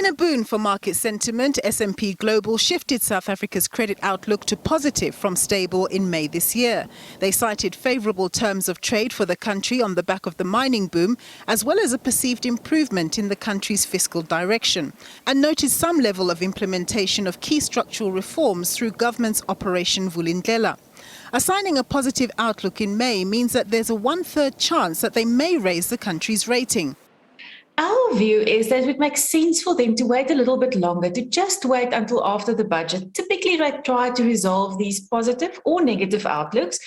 In a boon for market sentiment, S&P Global shifted South Africa's credit outlook to positive from stable in May this year. They cited favourable terms of trade for the country on the back of the mining boom, as well as a perceived improvement in the country's fiscal direction, and noted some level of implementation of key structural reforms through government's Operation Vulindlela. Assigning a positive outlook in May means that there's a one-third chance that they may raise the country's rating. Our view is that it would make sense for them to wait a little bit longer, to just wait until after the budget. Typically, they try to resolve these positive or negative outlooks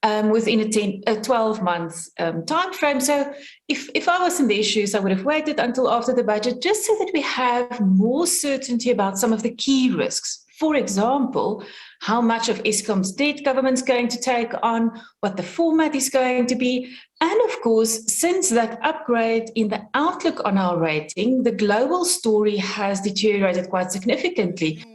within a 12-month time frame. So if I was in the issues, I would have waited until after the budget, just so that we have more certainty about some of the key risks. For example, how much of Eskom's debt government's going to take on, what the format is going to be. And of course, since that upgrade in the outlook on our rating, the global story has deteriorated quite significantly.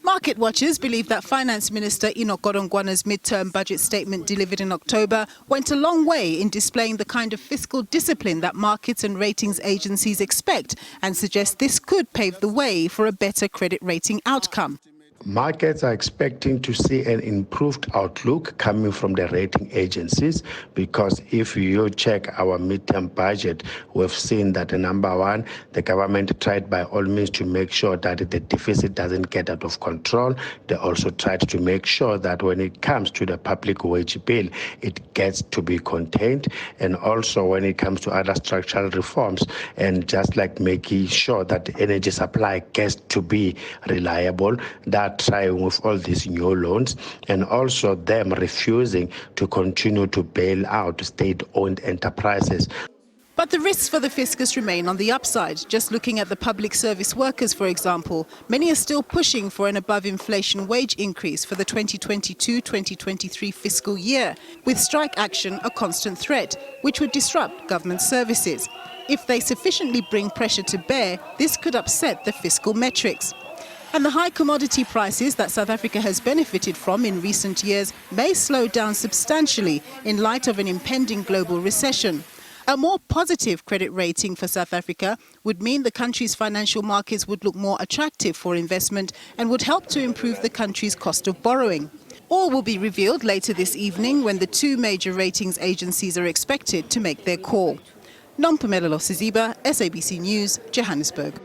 Market watchers believe that Finance Minister Enoch Godongwana's midterm budget statement delivered in October went a long way in displaying the kind of fiscal discipline that markets and ratings agencies expect, and suggest this could pave the way for a better credit rating outcome. Markets are expecting to see an improved outlook coming from the rating agencies, because if you check our midterm budget, we've seen that, number one, the government tried by all means to make sure that the deficit doesn't get out of control. They also tried to make sure that when it comes to the public wage bill, it gets to be contained. And also when it comes to other structural reforms, and just like making sure that the energy supply gets to be reliable, that trying with all these new loans, and also them refusing to continue to bail out state-owned enterprises. But the risks for the fiscus remain on the upside. Just looking at the public service workers, for example, many are still pushing for an above-inflation wage increase for the 2022-2023 fiscal year, with strike action a constant threat, which would disrupt government services. If they sufficiently bring pressure to bear, this could upset the fiscal metrics. And the high commodity prices that South Africa has benefited from in recent years may slow down substantially in light of an impending global recession. A more positive credit rating for South Africa would mean the country's financial markets would look more attractive for investment and would help to improve the country's cost of borrowing. All will be revealed later this evening, when the two major ratings agencies are expected to make their call. Nompumelelo, Siziba, SABC News, Johannesburg.